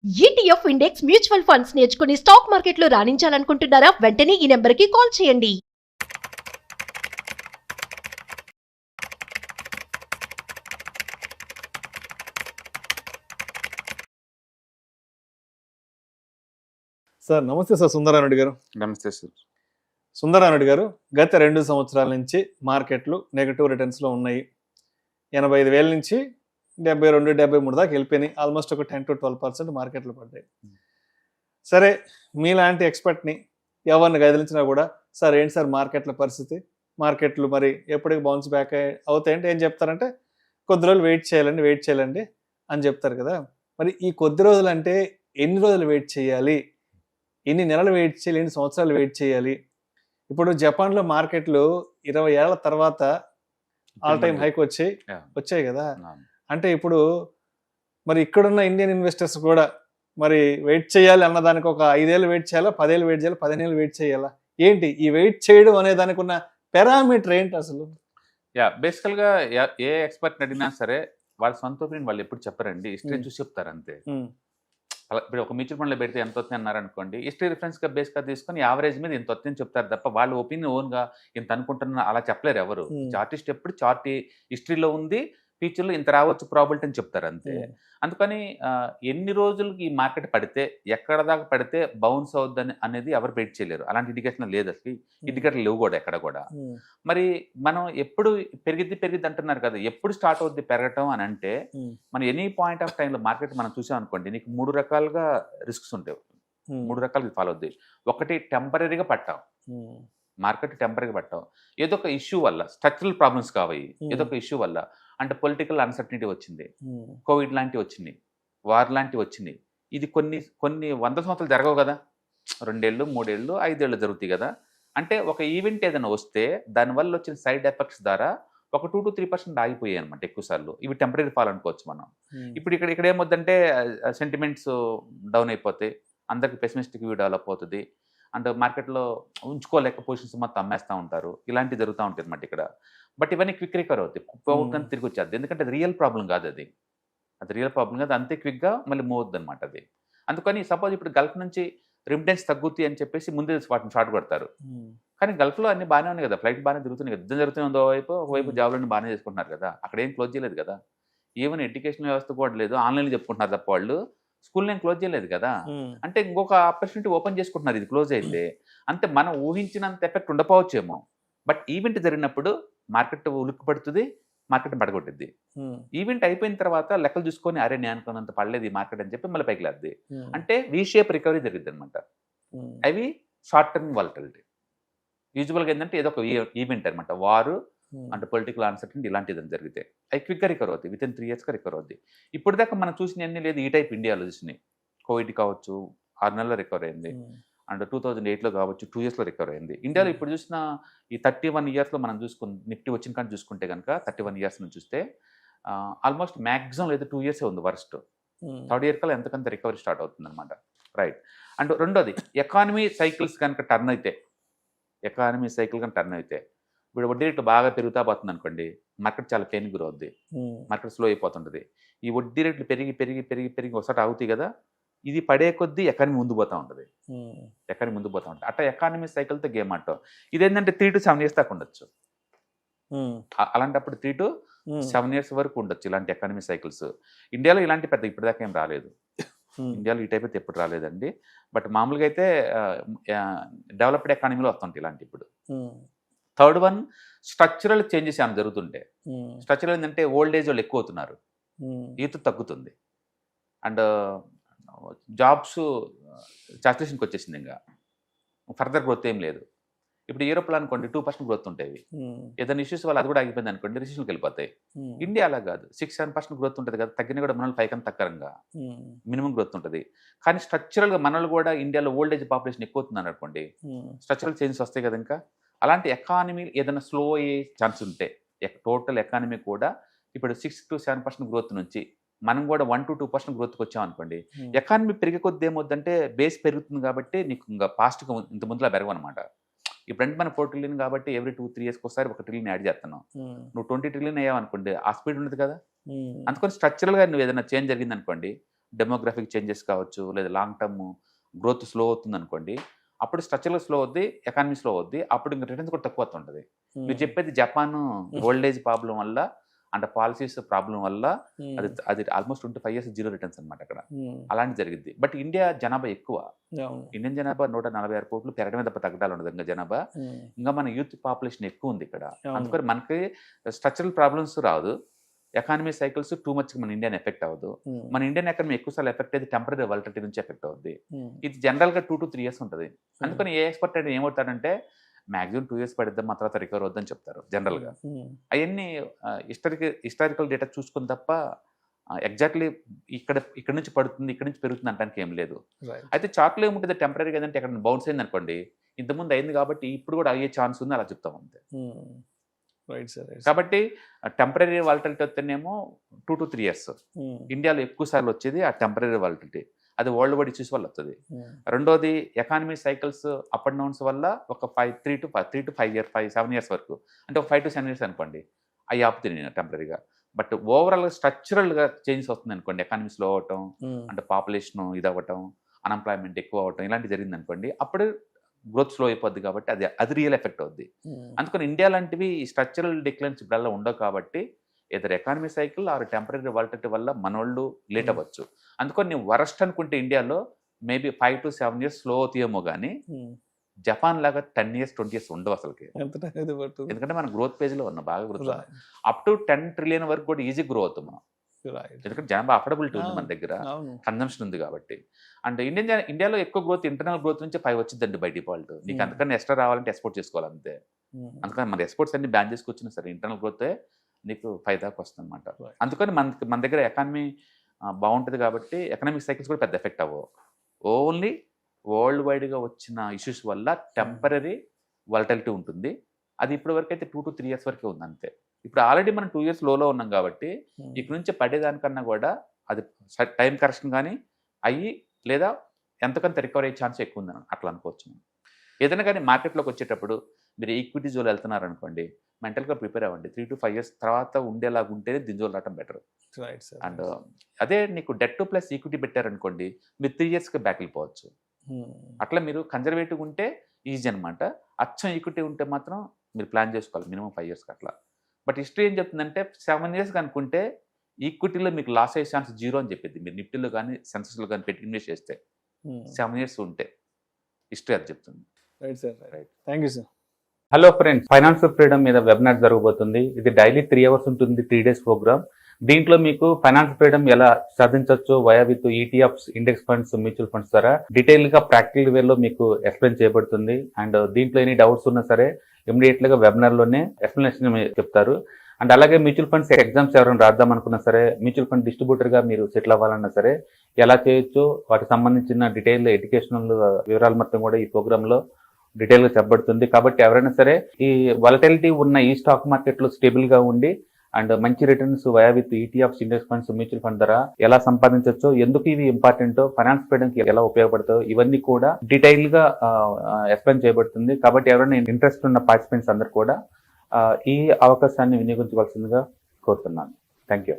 ETF index mutual funds నేర్చుకుని stock మార్కెట్లో రాణించాలనుకుంటున్నారా? వెంటనే ఈ నెంబర్కి కాల్ చేయండి. సార్ నమస్తే సార్. సుందరారెడ్డి గారు. నమస్తే సార్. సుందరారెడ్డి గారు, గత 2 సంవత్సరాల నుంచి మార్కెట్లు నెగటివ్ రిటర్న్స్లో ఉన్నాయి. 85,000 నుంచి 72, 73 దాకా వెళ్ళిపోయినాయి. ఆల్మోస్ట్ ఒక 10 to 12% మార్కెట్లు పడ్డాయి. సరే, మీలాంటి ఎక్స్పర్ట్ని ఎవరిని గదిలించినా కూడా సార్ ఏంటి సార్ మార్కెట్ల పరిస్థితి, మార్కెట్లు మరి ఎప్పటికి బౌన్స్ బ్యాక్ అవుతాయంటే ఏం చెప్తారంటే కొద్ది రోజులు వెయిట్ చేయాలండి అని చెప్తారు కదా. మరి ఈ కొద్ది రోజులు అంటే ఎన్ని రోజులు వెయిట్ చేయాలి, ఎన్ని నెలలు వెయిట్ చేయాలి, ఎన్ని సంవత్సరాలు వెయిట్ చేయాలి? ఇప్పుడు జపాన్లో మార్కెట్లు 20 ఏళ్ల తర్వాత ఆల్ టైమ్ హైక్ వచ్చాయి కదా. అంటే ఇప్పుడు మరి ఇక్కడున్న ఇండియన్ ఇన్వెస్టర్స్ కూడా మరి వెయిట్ చేయాలి అన్నదానికి ఒక 5 ఏళ్ళు వెయిట్ చేయాలా, 10 ఏళ్ళు వెయిట్ చేయాలా, 15 ఏళ్ళు వెయిట్ చేయాలా? ఏంటి ఈ వెయిట్ చేయడం అనే దానికి ఉన్న పారామీటర్ ఏంటి అసలు? బేసికల్గా ఏ ఎక్స్పర్ట్ అడిగినా సరే వాళ్ళ సొంత ఒపీనియన్ వాళ్ళు ఎప్పుడు చెప్పరండి, హిస్టరీ చూసి చెప్తారు అంతే. ఇప్పుడు ఒక మ్యూచువల్ ఫండ్లో పెడితే ఎంత వస్తుంది అన్నారనుకోండి, హిస్టరీ రిఫరెన్స్గా బేస్గా తీసుకొని యావరేజ్ మీద ఇంత వస్తుందని చెప్తారు తప్ప వాళ్ళ ఒపీనియన్ ఓన్గా ఇంత అనుకుంటున్నా అలా చెప్పలేరు ఎవరు. చార్టిస్ట్ ఎప్పుడు చార్ట్ హిస్టరీలో ఉంది, ఫ్యూచర్లో ఇంత రావచ్చు ప్రాబిలిటీ అని చెప్తారు అంతే. అందుకని ఎన్ని రోజులకి ఈ మార్కెట్ పడితే ఎక్కడ దాకా పడితే బౌన్స్ అవుద్దని అనేది ఎవరు వెయిట్ చేయలేరు. అలాంటి ఇండికేషన్ లేదు, అసలు ఇండికేటర్ లేవు కూడా ఎక్కడ కూడా. మరి మనం ఎప్పుడు పెరిగిద్ది అంటున్నారు కదా, ఎప్పుడు స్టార్ట్ అవుద్ది పెరగటం అని అంటే మనం ఎనీ పాయింట్ ఆఫ్ టైంలో మార్కెట్ మనం చూసాం అనుకోండి, నీకు 3 రకాలుగా రిస్క్స్ ఉంటాయి, 3 రకాలుగా ఫాలో అవుద్ది. ఒకటి టెంపరీగా పట్టాం, మార్కెట్ టెంపరీగా పట్టాం ఏదో ఒక ఇష్యూ వల్ల, స్ట్రక్చరల్ ప్రాబ్లమ్స్ కావాలి, ఏదో ఒక ఇష్యూ వల్ల, అంటే పొలిటికల్ అన్సర్టనిటీ వచ్చింది, కోవిడ్ లాంటివి వచ్చినాయి, వార్ లాంటివి వచ్చినాయి. ఇది కొన్ని 100 సంవత్సరాలు జరగవు కదా, 2 ఏళ్ళు 3 ఏళ్ళు 5 ఏళ్ళు జరుగుతాయి కదా. అంటే ఒక ఈవెంట్ ఏదైనా వస్తే దానివల్ల వచ్చిన సైడ్ ఎఫెక్ట్స్ ద్వారా ఒక 2 to 3% ఆగిపోయాయి అనమాట ఎక్కువ సార్లు. ఇవి టెంపరీ ఫాల్ అనుకోవచ్చు మనం. ఇప్పుడు ఇక్కడ ఏమొద్దంటే సెంటిమెంట్స్ డౌన్ అయిపోతాయి, అందరికి పెసిమిస్టిక్ వ్యూ డెవలప్ అవుతుంది, అండ్ మార్కెట్లో ఉంచుకోలేక పొజిషన్స్ మొత్తం అమ్మేస్తూ ఉంటారు. ఇలాంటివి జరుగుతూ ఉంటాయి అనమాట ఇక్కడ. బట్ ఇవన్నీ క్విక్ రికవర్ అవుతాయి, పోగొట్టుకొని తిరిగి వచ్చేది. ఎందుకంటే అది రియల్ ప్రాబ్లం కాదు, అది రియల్ ప్రాబ్లం కాదు, అంతే క్విక్గా మళ్ళీ మూవ్ అవుతుంది అనమాట అది. అందుకని సపోజ్ ఇప్పుడు గల్ఫ్ నుంచి రిమిటెన్స్ తగ్గుతాయి అని చెప్పేసి ముందే వాటిని షార్ట్ కొడతారు. కానీ గల్ఫ్లో అన్ని బాగానే ఉన్నాయి కదా, ఫ్లైట్ బాగానే తిరుగుతున్నాయి కదా, యుద్ధం జరుగుతుంది ఒకవైపు జాబ్లన్నీ బాగానే చేసుకుంటున్నారు కదా, అక్కడ ఏం క్లోజ్ చేయలేదు కదా. ఈవెన్ ఎడ్యుకేషన్ వ్యవస్థ కూడా లేదు, ఆన్లైన్లో చెప్పుకుంటున్నారు తప్ప వాళ్ళు స్కూల్ నేను క్లోజ్ చేయలేదు కదా. అంటే ఇంకొక ఆపర్చునిటీ ఓపెన్ చేసుకుంటున్నారు ఇది క్లోజ్ అయితే. అంతే, మనం ఊహించినంత ఎఫెక్ట్ ఉండకపోవచ్చేమో, బట్ ఈవెంట్ జరిగినప్పుడు మార్కెట్ ఉలిక్కి పడుతుంది, మార్కెట్ పడగొట్టిద్ది. ఈవెంట్ అయిపోయిన తర్వాత లెక్కలు చూసుకొని అరే నేను అనుకున్నంత పడలేదు ఈ మార్కెట్ అని చెప్పి మళ్ళీ పైకి లేద్ది. అంటే వీ షేప్ రికవరీ జరిగింది అనమాట. అవి షార్ట్ టర్మ్ వాలటిలిటీ. యూజువల్గా ఏంటంటే ఏదో ఒక ఈవెంట్ అనమాట, వారు అంటే పొలిటికల్ అన్సర్టనిటీ ఇలాంటిది జరిగితే అవి క్విక్గా రికవర్ అవుతాయి, విత్ ఇన్ 3 yearsగా రికవర్ అవుద్ది. ఇప్పుడు దాకా మనం చూసిన అన్ని లేదు, ఈ టైప్ ఇండియాలో చూసినాయి. కోవిడ్ కావచ్చు 6 నెలల్లో రికవర్ అయింది, అండ్ 2008లో కావచ్చు 2 yearsలో రికవర్ అయింది. ఇండియాలో ఇప్పుడు చూసిన ఈ 31 yearsలో మనం నిఫ్టీ వచ్చిన కానీ చూసుకుంటే కనుక 31 years నుంచి చూస్తే ఆల్మోస్ట్ మ్యాక్సిమం లేదా 2 years ఉంది వర్స్ట్. 3rd year కల్లా ఎంతకంత రికవరీ స్టార్ట్ అవుతుంది అనమాట. రైట్. అండ్ రెండోది ఎకానమీ సైకిల్స్ కనుక టర్న్ అయితే, ఇప్పుడు వడ్డీ రేట్లు బాగా పెరుగుతా పోతుంది అనుకోండి, మార్కెట్ చాలా పెయిన్ గురవుద్ది, మార్కెట్ స్లో అయిపోతుంటుంది. ఈ వడ్డీ రేట్లు పెరిగి పెరిగి పెరిగి పెరిగి ఒకసారి అవుతాయి కదా, ఇది పడే కొద్దీ ఎకానమీ ముందు పోతూ ఉంటుంది, అట్లా ఎకానమీ సైకిల్తో గేమ్ ఆడటం. ఇదేంటంటే 3 to 7 years దాకా ఉండొచ్చు. అలాంటప్పుడు 3 to 7 years వరకు ఉండొచ్చు ఇలాంటి ఎకానమీ సైకిల్స్. ఇండియాలో ఇలాంటి పెద్ద ఇప్పటిదాకా ఏం రాలేదు, ఇండియాలో ఈ టైప్ అయితే ఎప్పుడు రాలేదండి. బట్ మామూలుగా అయితే డెవలప్డ్ ఎకానమీలో వస్తుంటాయి ఇలాంటి. ఇప్పుడు థర్డ్ వన్ స్ట్రక్చరల్ చేంజెస్ ఏమైనా జరుగుతుంటే, స్ట్రక్చరల్ ఏంటంటే ఓల్డ్ ఏజ్ వాళ్ళు ఎక్కువ అవుతున్నారు, యూత్ తగ్గుతుంది, అండ్ జాబ్స్ సాచురేషన్కి వచ్చేసింది, ఇంకా ఫర్దర్ గ్రోత్ ఏం లేదు. ఇప్పుడు యూరోప్లో అనుకోండి 2% గ్రోత్ ఉంటాయి, ఏదైనా ఇష్యూస్ వల్ల అది కూడా ఆగిపోయింది అనుకోండి రిసెషన్కి వెళ్ళిపోతాయి. ఇండియా అలా కాదు, 6-7% గ్రోత్ ఉంటుంది కదా, తగ్గిన కూడా మనల్ని 5 కన్నా తక్కరంగా మినిమం గ్రోత్ ఉంటుంది. కానీ స్ట్రక్చరల్గా మనల్ని కూడా ఇండియాలో ఓల్డ్ ఏజ్ పాపులేషన్ ఎక్కువ అవుతుంది అనుకోండి, స్ట్రక్చరల్ చేంజెస్ వస్తాయి కదా. ఇంకా అలాంటి ఎకానమీ ఏదైనా స్లో అయ్యే ఛాన్స్ ఉంటే టోటల్ ఎకానమీ కూడా ఇప్పుడు 6 to 7% గ్రోత్ నుంచి మనం కూడా 1 to 2% గ్రోత్కి వచ్చాం అనుకోండి, ఎకానమీ పెరిగే కొద్ది ఏమవుద్దంటే బేస్ పెరుగుతుంది కాబట్టి నీకు ఇంకా ఫాస్ట్గా ఇంత ముందులా పెరగనమాట. ఇప్పుడంటే మన 4 trillion కాబట్టి ఎవ్రీ 2-3 yearsకి ఒకసారి 1 trillion యాడ్ చేస్తున్నాం. నువ్వు 20 trillion అయ్యావు అనుకోండి, ఆ స్పీడ్ ఉండదు కదా. అందుకని స్ట్రక్చరల్గా నువ్వు ఏదైనా చేంజ్ జరిగింది అనుకోండి, డెమోగ్రఫిక్ చేంజెస్ కావచ్చు, లేదా లాంగ్ టర్మ్ గ్రోత్ స్లో అవుతుంది అనుకోండి, అప్పుడు స్ట్రక్చరల్ స్లో అవుద్ది, ఎకానమీ స్లో అవుద్ది, అప్పుడు ఇంకా రిటర్న్స్ కూడా తక్కువ అవుతుంటుంది. మీరు చెప్పేది జపాన్ ఓల్డ్ ఏజ్ ప్రాబ్లం వల్ల అండ్ పాలసీస్ ప్రాబ్లం వల్ల అది ఆల్మోస్ట్ 25 years 0 రిటర్న్స్ అనమాట అక్కడ. అలాంటి జరిగింది. బట్ ఇండియా జనాభా ఎక్కువ, ఇండియన్ జనాభా 146 కోట్లు పెరగడమే తప్ప తగ్గడాలు ఉండదు ఇంకా జనాభా. ఇంకా మన యూత్ పాపులేషన్ ఎక్కువ ఉంది ఇక్కడ, అందుకని మనకి స్ట్రక్చరల్ ప్రాబ్లమ్స్ రాదు, ఎకానమీ సైకిల్స్ టూ మచ్ మన ఇండియన్ ఎఫెక్ట్ అవ్వదు. మన ఇండియన్ ఎకానమీ ఎక్కువ సార్లు ఎఫెక్ట్ అయితే టెంపరీ వాలటిలిటీ నుంచి ఎఫెక్ట్ అవుద్ది. ఇది జనరల్ గా 2 to 3 years ఉంటుంది. అందుకని ఏ ఎక్స్పర్ట్ అయితే ఏమవుతాడంటే మాక్సిమం 2 years పడిద్దాం, మా తర్వాత రికవర్ అవుద్దని చెప్తారు జనరల్ గా. అవన్నీ హిస్టారికల్ డేటా చూసుకుని తప్ప ఎగ్జాక్ట్లీ ఇక్కడ నుంచి పడుతుంది, ఇక్కడ నుంచి పెరుగుతుంది అనడానికి ఏం లేదు. అయితే చార్ట్లో ఏముంటుంది, టెంపరీగా ఏదంటే ఎక్కడ బౌన్స్ అయింది అనుకోండి, ఇంతకుముందు అయింది కాబట్టి ఇప్పుడు కూడా అయ్యే ఛాన్స్ ఉంది, అలా చెప్తాం అంతే. కాబట్టి టెంపరీ వాలటిలిటీ వస్తేనేమో 2 to 3 years. ఇండియాలో ఎక్కువ సార్లు వచ్చేది ఆ టెంపరీ వాలటిలిటీ, అది వరల్డ్ వైడ్ ఇష్యూస్ వల్ల వస్తుంది. రెండోది economy cycles up and downs వల్ల ఒక 3 to 7 years వరకు, అంటే ఒక 5 to 7 years అనుకోండి, అవి ఆపుతుంది నేను టెంపరీగా. బట్ ఓవరాల్ స్ట్రక్చరల్గా చేంజెస్ వస్తుంది అనుకోండి, ఎకానమీ స్లో అవటం, అంటే పాపులేషన్ ఇదవ్వటం, అన్ఎంప్లాయ్మెంట్ ఎక్కువ అవటం, ఇలాంటి జరిగింది అనుకోండి, అప్పుడు గ్రోత్ స్లో అయిపోద్ది. కాబట్టి అది రియల్ ఎఫెక్ట్ అవుద్ది. అందుకని ఇండియా లాంటివి స్ట్రక్చరల్ డిక్లైన్స్ ఇప్పుడల్లా ఉండవు కాబట్టి ఏదైనా economy cycle or temporary volatility వల్ల మనోళ్ళు లేట్ అవ్వచ్చు. అందుకని నేను వరస్ట్ అనుకుంటే ఇండియాలో మేబీ 5 to 7 years స్లో అవుతాయేమో కానీ జపాన్ లాగా 10 years 20 years ఉండవు అసలుకి. ఎందుకంటే మన గ్రోత్ పేజ్లో ఉన్న బాగా గ్రోత్ అప్ టు 10 trillion వరకు కూడా ఈజీ గ్రో అవుతాం మనం. ఎందుకంటే జనాభా అఫోర్డబిలిటీ ఉంది మన దగ్గర, కన్జంప్షన్ ఉంది కాబట్టి. అండ్ ఇండియాలో ఎక్కువ గ్రోత్ ఇంటర్నల్ గ్రోత్ నుంచి 5 వచ్చిందండి బై డిఫాల్ట్. నీకు అంతకన్నా ఎక్స్ట్రా రావాలంటే ఎక్స్పోర్ట్ చేసుకోవాలి అంతే. అందుకని మన ఎక్స్పోర్ట్స్ అన్ని బ్యాన్ చేసుకొచ్చినా సరే ఇంటర్నల్ గ్రోత్ నీకు 5 దాకా వస్తుంది అనమాట. అందుకని మన దగ్గర ఎకానమీ బాగుంటుంది కాబట్టి ఎకనామిక్ సైకిల్స్ కూడా పెద్ద ఎఫెక్ట్ అవ్వవు. ఓన్లీ వరల్డ్ వైడ్గా వచ్చిన ఇష్యూస్ వల్ల టెంపరీ వాలటిలిటీ ఉంటుంది. అది ఇప్పటి వరకు అయితే 2 to 3 years వరకే ఉంది అంతే. ఇప్పుడు ఆల్రెడీ మనం 2 years లోలో ఉన్నాం కాబట్టి ఇక్కడ నుంచి పడేదానికన్నా కూడా అది టైం కరెక్షన్ కానీ అయ్యి లేదా ఎంతకంత రికవర్ అయ్యే ఛాన్స్ ఎక్కువ ఉందని అట్లా అనుకోవచ్చు. ఏదైనా కానీ మార్కెట్లోకి వచ్చేటప్పుడు మీరు ఈక్విటీ జోలు వెళ్తున్నారు అనుకోండి, మెంటల్గా ప్రిపేర్ అవ్వండి. 3 to 5 years తర్వాత ఉండేలాగా ఉంటేనే దింజోలు రావడం బెటర్. అండ్ అదే నీకు డెట్ టు ప్లస్ ఈక్విటీ పెట్టారనుకోండి, మీరు 3 yearsకి బ్యాక్ వెళ్ళిపోవచ్చు. అట్లా మీరు కన్జర్వేటివ్గా ఉంటే ఈజీ అనమాట. అచ్చం ఈక్విటీ ఉంటే మాత్రం మీరు ప్లాన్ చేసుకోవాలి మినిమం 5 yearsకి అట్లా. బట్ హిస్టరీ ఏం చెప్తుందంటే 7 years అనుకుంటే ఈక్విటీలో మీకు లాస్ అయ్యే ఛాన్స్ 0 అని చెప్పింది. మీరు నిఫ్టీలో కానీ సెన్సెస్లో కానీ పెట్టి ఇన్వెస్ట్ చేస్తే 7 years ఉంటే హిస్టరీ అది చెప్తుంది. Thank you sir. Hello friends, financial freedom మీద వెబినార్ జరగబోతుంది. ఇది డైలీ 3 hours ఉంటుంది, 3 days ప్రోగ్రామ్. దీంట్లో మీకు ఫైనాన్షియల్ ఫ్రీడమ్ ఎలా సాధించవచ్చు via with ETFs, index funds, mutual funds ద్వారా డీటెయిల్ గా ప్రాక్టికల్ వేలో మీకు ఎక్స్ప్లెయిన్ చేయబడుతుంది. అండ్ దీంట్లో ఎనీ డౌట్స్ ఉన్నా సరే ఇమీడియట్ గా వెబినార్ లోనే ఎక్స్ప్లెనేషన్ చెప్తారు. అండ్ అలాగే మ్యూచువల్ ఫండ్స్ ఎగ్జామ్స్ ఎవరైనా రాద్దాం అనుకున్నా సరే, మ్యూచువల్ ఫండ్ డిస్ట్రిబ్యూటర్ గా మీరు సెటిల్ అవ్వాలన్నా సరే ఎలా చేయొచ్చు, వాటికి సంబంధించిన డీటెయిల్ ఎడ్యుకేషనల్ వివరాలు మొత్తం కూడా ఈ ప్రోగ్రామ్ లో డీటెయిల్ గా చెప్పబడుతుంది. కాబట్టి ఎవరైనా సరే ఈ వాలటిలిటీ ఉన్న ఈ స్టాక్ మార్కెట్ లో స్టేబుల్ గా ఉండి అండ్ మంచి returns via with ETFs, index funds, mutual fund ద్వారా ఎలా సంపాదించవచ్చు, ఎందుకు ఇవి ఇంపార్టెంట్, ఫైనాన్స్ ఫ్రీడమ్ కి ఎలా ఉపయోగపడతాయో ఇవన్నీ కూడా డీటెయిల్ గా ఎక్స్ప్లెయిన్ చేయబడుతుంది. కాబట్టి ఎవరైనా ఇంట్రెస్ట్ ఉన్న పార్టిసిపెంట్స్ అందరూ కూడా ఈ అవకాశాన్ని వినియోగించవలసిందిగా కోరుతున్నాను. Thank you.